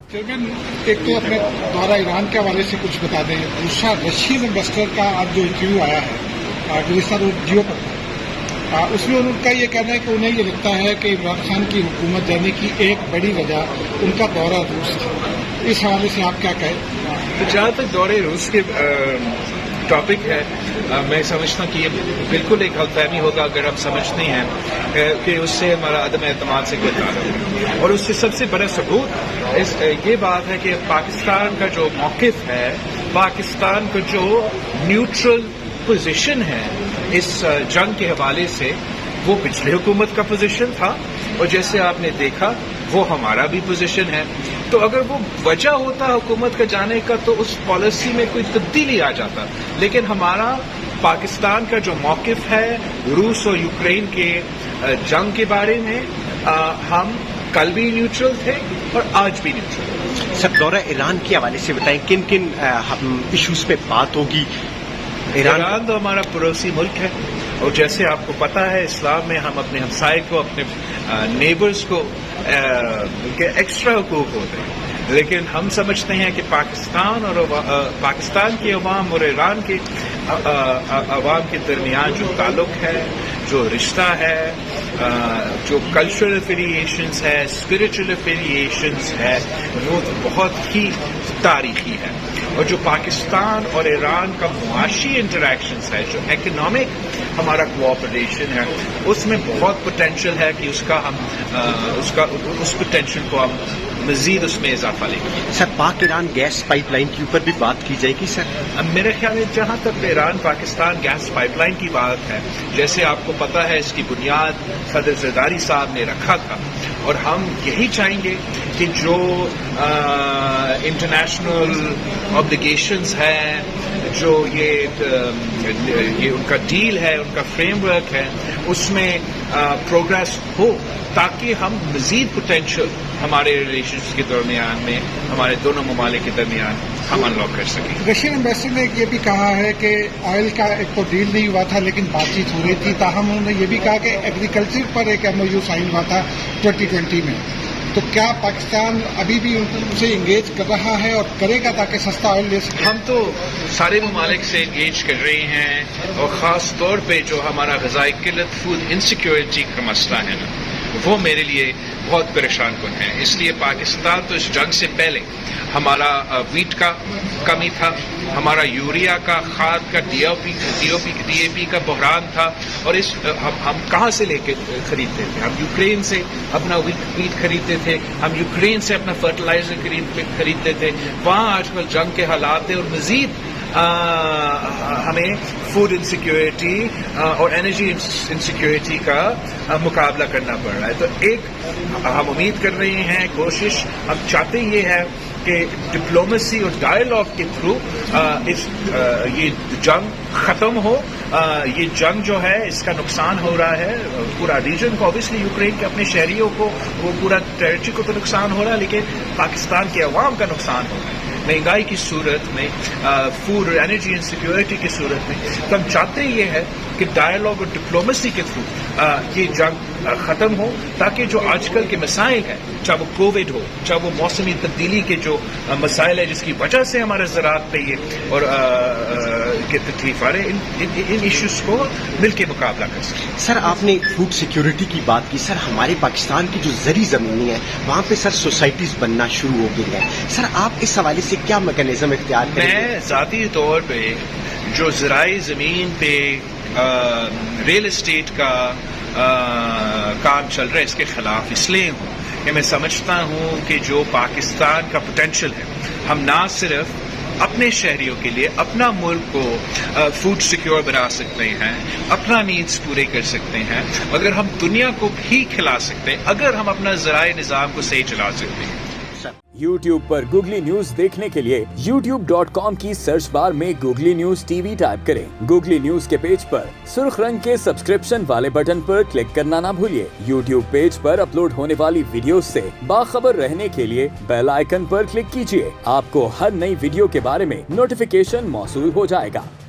Chairman, एक तो अपने द्वारा ईरान के हवाले से कुछ बता दें। दूसरा, रशियन इन्वेस्टर का आज जो इंटरव्यू आया है गुलिस्तान रोड जियो पर, उसमें उनका ये कहना है कि उन्हें ये लगता है कि इमरान खान की हुकूमत जाने की एक बड़ी वजह उनका दौरा रूस था। इस हवाले से आप क्या कहें? तो जहाँ तक दौरे रूस के टॉपिक है, मैं समझता हूँ कि ये बिल्कुल एक गलतफहमी होगा अगर हम समझते हैं कि उससे हमारा अदम एतमाद से कोई ताल्लुक है। और उससे सबसे बड़ा सबूत ये बात है कि पाकिस्तान का जो मौक़िफ़ है, पाकिस्तान का जो न्यूट्रल पोजीशन है इस जंग के हवाले से, वो पिछले हुकूमत का पोजीशन था और जैसे आपने देखा वो हमारा भी पोजीशन है। तो अगर वो वजह होता हुकूमत का जाने का तो उस पॉलिसी में कोई तब्दीली आ जाता, लेकिन हमारा पाकिस्तान का जो मौक़िफ़ है रूस और यूक्रेन के जंग के बारे में, हम कल भी न्यूट्रल थे और आज भी न्यूट्रल। सर, दौरा ईरान के हवाले से बताएं, किन किन इश्यूज पे बात होगी? ईरान तो हमारा पड़ोसी मुल्क है और जैसे आपको पता है इस्लाम में हम अपने हमसाए को, अपने नेबर्स को के एक्स्ट्रा हुकूक होते हैं, लेकिन हम समझते हैं कि पाकिस्तान के अवाम और ईरान के अवाम के दरमियान जो ताल्लुक है, जो रिश्ता है, जो कल्चरल एफिलिएशंस है, स्पिरिचुअल एफिलिएशंस है, वो बहुत ही तारीखी है। और जो पाकिस्तान और ईरान का मुआशी इंटरेक्शंस है, जो इकोनॉमिक हमारा कोऑपरेशन है, उसमें बहुत पोटेंशियल है कि उस पोटेंशियल को हम मजीद उसमें इजाफा लेंगे। सर, पाक ईरान गैस पाइपलाइन के ऊपर भी बात की जाएगी सर? मेरे ख्याल में जहां तक ईरान पाकिस्तान गैस पाइपलाइन की बात है, जैसे आपको पता है इसकी बुनियाद सदर ज़रदारी साहब ने रखा था और हम यही चाहेंगे कि जो इंटरनेशनल ऑब्लिगेशंस हैं, जो ये उनका डील है, उनका फ्रेमवर्क है, उसमें प्रोग्रेस हो ताकि हम मजीद पोटेंशियल हमारे रिलेशंस के दरमियान में, हमारे दोनों ममालिक के दरमियान हम अनलॉक कर सकें। रशियन एम्बेसडर ने ये भी कहा है कि ऑयल का एक तो डील नहीं हुआ था लेकिन बातचीत हो रही थी। ताहम उन्होंने ये भी कहा कि एग्रीकल्चर पर एक MOU साइन हुआ था 2020 में। तो क्या पाकिस्तान अभी भी उनसे इंगेज कर रहा है और करेगा ताकि सस्ता ऑयल ले सके? हम तो सारे ममालिक से इंगेज कर रहे हैं और ख़ास तौर पे जो हमारा ग़िज़ाई किल्लत, फूड इनसिक्योरिटी का मसला है ना, वो मेरे लिए बहुत परेशान कुन है। इसलिए पाकिस्तान तो इस जंग से पहले हमारा वीट का कमी था, हमारा यूरिया का, खाद का, DAP का बहरान था और हम कहाँ से लेके खरीदते थे? हम यूक्रेन से अपना वीट खरीदते थे, हम यूक्रेन से अपना फर्टिलाइजर खरीदते थे। वहाँ आजकल जंग के हालात है और मजीद हमें फूड इनसिक्योरिटी और एनर्जी इनसिक्योरिटी का मुकाबला करना पड़ रहा है। तो हम उम्मीद कर रहे हैं, कोशिश हम चाहते ये है कि डिप्लोमेसी और डायलॉग के थ्रू ये जंग खत्म हो। ये जंग जो है इसका नुकसान हो रहा है पूरा रीजन को, ऑब्वियसली यूक्रेन के अपने शहरियों को, वो पूरा टेरिटरी को तो नुकसान हो रहा है, लेकिन पाकिस्तान के अवाम का नुकसान हो रहा है महंगाई की सूरत में, फूड और एनर्जी इनसिक्योरिटी की सूरत में। तो हम चाहते ये है कि डायलॉग और डिप्लोमेसी के थ्रू ये जंग खत्म हो ताकि जो आजकल के मसाइल हैं, चाहे वो कोविड हो, चाहे वो मौसमी तब्दीली के जो मसाइल है जिसकी वजह से हमारे ज़राअत पे ये और के तकलीफ आ रहे, इन इश्यूज को मिलकर मुकाबला कर सकें। सर, आपने फूड सिक्योरिटी की बात की। सर, हमारे पाकिस्तान की जो ज़री ज़मीनें हैं वहाँ पे सर सोसाइटीज़ बनना शुरू हो गई हैं। सर, आप इस हवाले से क्या मैकेनिज्म इख्तियार करेंगे? मैं ज़ाती तौर पे जो ज़राई ज़मीन पे रियल एस्टेट का काम चल रहा है इसके खिलाफ इसलिए हूँ कि मैं समझता हूँ कि जो पाकिस्तान का पोटेंशियल है, हम ना सिर्फ अपने शहरियों के लिए अपना मुल्क को फूड सिक्योर बना सकते हैं, अपना नीड्स पूरे कर सकते हैं, अगर हम दुनिया को भी खिला सकते हैं, अगर हम अपना ज़राए निज़ाम को सही चला सकते हैं। YouTube पर गूगली न्यूज देखने के लिए youtube.com की सर्च बार में गूगली न्यूज TV टाइप करें। गूगली न्यूज के पेज पर सुर्ख रंग के सब्सक्रिप्शन वाले बटन पर क्लिक करना ना भूलिए। YouTube पेज पर अपलोड होने वाली वीडियो से बाखबर रहने के लिए बेल आइकन पर क्लिक कीजिए। आपको हर नई वीडियो के बारे में नोटिफिकेशन मौसूल हो जाएगा।